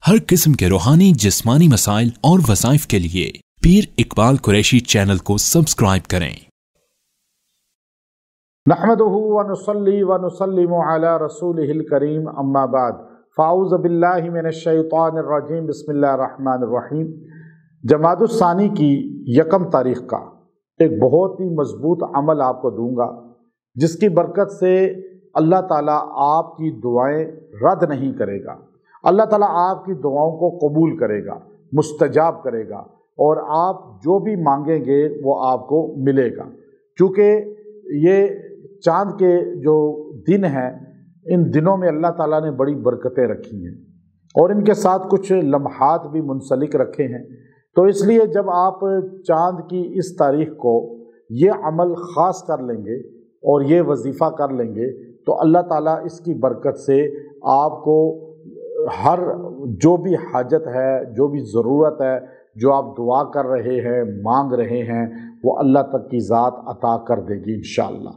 हर किस्म के रूहानी जिस्मानी मसाइल और वज़ाइफ के लिए पीर इकबाल कुरैशी चैनल को सब्सक्राइब करें। नहमदुहु व नुसल्ली व नुसल्लिमु अला रसूलिहिल करीम अम्मा बाद फ़ाऊज़ु बिल्लाहि मिनश शैतानिर रजीम बिस्मिल्लाहिर रहमानिर रहीम। जमादुस सानी की 1 तारीख़ का एक बहुत ही मजबूत अमल आपको दूंगा, जिसकी बरकत से अल्लाह ताला आपकी दुआएं रद्द नहीं करेगा। अल्लाह ताला आपकी दुआओं को कबूल करेगा, मुस्तजाब करेगा और आप जो भी मांगेंगे वो आपको मिलेगा। क्योंकि ये चाँद के जो दिन हैं, इन दिनों में अल्लाह ताला ने बड़ी बरकतें रखी हैं और इनके साथ कुछ लम्हात भी मुंसलिक रखे हैं। तो इसलिए जब आप चाँद की इस तारीख़ को ये अमल ख़ास कर लेंगे और ये वजीफ़ा कर लेंगे तो अल्लाह ताला इसकी बरकत से आपको हर जो भी हाजत है, जो भी ज़रूरत है, जो आप दुआ कर रहे हैं, मांग रहे हैं, वो अल्लाह तक की ज़ात अता कर देगी इंशाअल्लाह।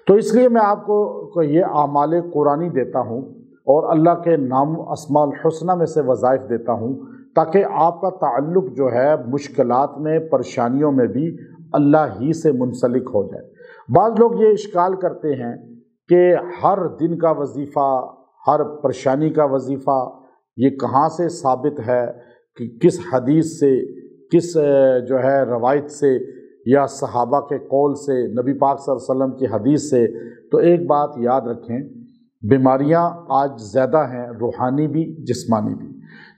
तो इसलिए मैं आपको ये आमाल कुरानी देता हूँ और अल्लाह के नाम अस्माउल हुस्ना में से वज़ाइफ देता हूँ, ताकि आपका ताल्लुक़ जो है मुश्किलात में, परेशानियों में भी अल्लाह ही से मुंसलिक हो जाए। बाज़ लोग ये इश्काल करते हैं कि हर दिन का वजीफ़ा, हर परेशानी का वजीफ़ा ये कहाँ से साबित है, कि किस हदीस से, किस जो है रवायत से या सहाबा के कौल से, नबी पाक सल्लल्लाहु अलैहि वसल्लम की हदीस से। तो एक बात याद रखें, बीमारियां आज ज़्यादा हैं, रूहानी भी जिस्मानी भी।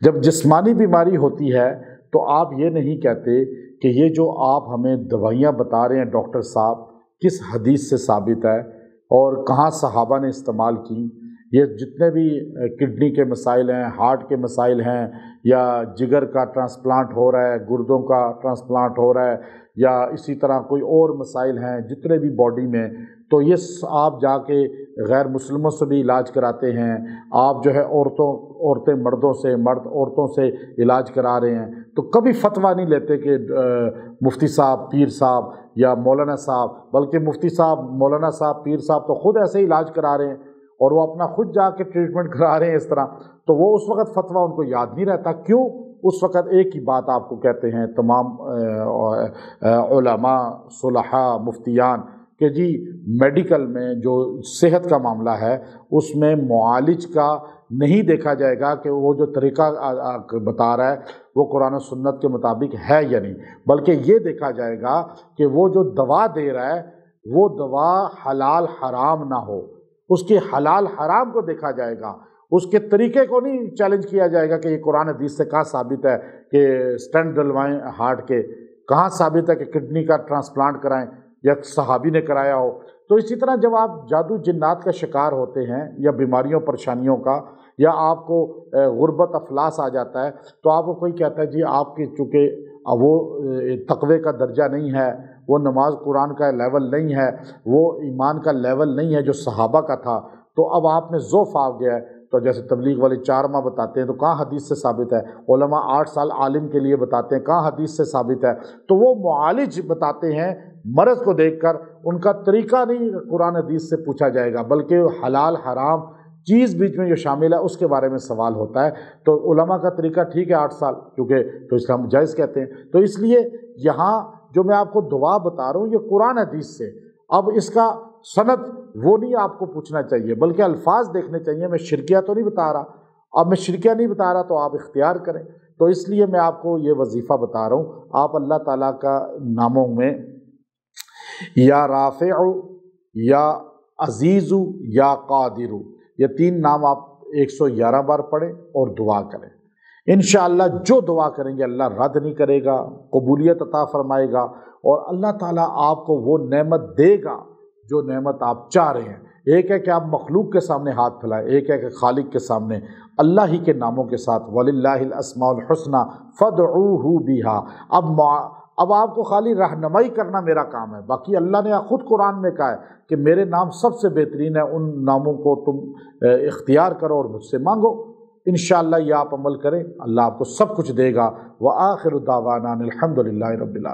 जब जिस्मानी बीमारी होती है तो आप ये नहीं कहते कि ये जो आप हमें दवाइयाँ बता रहे हैं डॉक्टर साहब, किस हदीस से साबित है और कहाँ सहाबा ने इस्तेमाल की। ये जितने भी किडनी के मसाइल हैं, हार्ट के मसाइल हैं, या जिगर का ट्रांसप्लांट हो रहा है, गुर्दों का ट्रांसप्लांट हो रहा है, या इसी तरह कोई और मसाइल हैं जितने भी बॉडी में, तो ये आप जाके गैर मुस्लिमों से भी इलाज कराते हैं। आप जो है औरतें मर्दों से, मर्द औरतों से इलाज करा रहे हैं। तो कभी फतवा नहीं लेते कि मुफ्ती साहब, पीर साहब या मौलाना साहब, बल्कि मुफ्ती साहब, मौलाना साहब, पीर साहब तो खुद ऐसे इलाज करा रहे हैं और वो अपना खुद जाके ट्रीटमेंट करा रहे हैं इस तरह। तो वो उस वक़्त फतवा उनको याद नहीं रहता। क्यों? उस वक़्त एक ही बात आपको कहते हैं तमाम उलमा, सुलहा, मुफ्तियान कि जी मेडिकल में जो सेहत का मामला है उसमें मुआलिज का नहीं देखा जाएगा कि वो जो तरीक़ा बता रहा है वो कुरान और सुन्नत के मुताबिक है या नहीं, बल्कि ये देखा जाएगा कि वो जो दवा दे रहा है वो दवा हलाल हराम ना हो। उसके हलाल हराम को देखा जाएगा, उसके तरीके को नहीं चैलेंज किया जाएगा कि ये कुरान हदीस से कहाँ साबित है कि स्टेंट डलवाएं हार्ट के, कहाँ साबित है कि किडनी का ट्रांसप्लांट कराएं या सहाबी ने कराया हो। तो इसी तरह जब आप जादू जिन्नात का शिकार होते हैं या बीमारियों परेशानियों का, या आपको गुर्बत अफलास आ जाता है, तो आपको कोई कहता है जी आपकी चूँकि वो तक़वे का दर्जा नहीं है, वो नमाज कुरान का लेवल नहीं है, वो ईमान का लेवल नहीं है जो सहाबा का था, तो अब आप में ज़ौफ़ आ गया है। तो जैसे तबलीग वाले 4 माह बताते हैं तो कहाँ हदीस से साबित है, उलमा 8 साल आलिम के लिए बताते हैं, कहाँ हदीस से साबित है। तो वो मुआलिज बताते हैं, मर्ज़ को देखकर उनका तरीक़ा नहीं कुरान हदीस से पूछा जाएगा, बल्कि हलाल हराम चीज़ बीच में जो शामिल है उसके बारे में सवाल होता है। तो उलमा का तरीक़ा ठीक है 8 साल, क्योंकि तो इसका हम जायज़ कहते हैं। तो इसलिए यहाँ जो मैं आपको दुआ बता रहा हूँ ये कुरान हदीस से, अब इसका सनद वो नहीं आपको पूछना चाहिए, बल्कि अल्फाज देखने चाहिए। मैं शिरकिया तो नहीं बता रहा, अब मैं शिरकिया नहीं बता रहा तो आप इख्तियार करें। तो इसलिए मैं आपको ये वजीफ़ा बता रहा हूँ। आप अल्लाह ताला का नामों में या राफ़िउ, या अज़ीज़ु, या क़ादिरु, ये 3 नाम आप 111 बार पढ़ें और दुआ करें। इंशाअल्लाह जो दुआ करेंगे अल्लाह रद्द नहीं करेगा, कबूलियत अता फरमाएगा और अल्लाह ताला आपको वो नेमत देगा जो नेमत आप चाह रहे हैं। एक है कि आप मखलूक के सामने हाथ फैलाएं, एक है कि खालिक के सामने अल्लाह ही के नामों के साथ, वलिल्लाहिल अस्माउल हुस्ना फदऊहु बिहा। अब आपको खाली रहनुमाई करना मेरा काम है, बाकी अल्लाह ने खुद कुरान में कहा है कि मेरे नाम सबसे बेहतरीन है, उन नामों को तुम इख्तियार करो और मुझसे मांगो। इंशाअल्लाह ये आप अमल करें, अल्लाह आपको सब कुछ देगा। व आखिरु दावाना अनिल हम्दुलिल्लाहि रब्बिल आलमीन।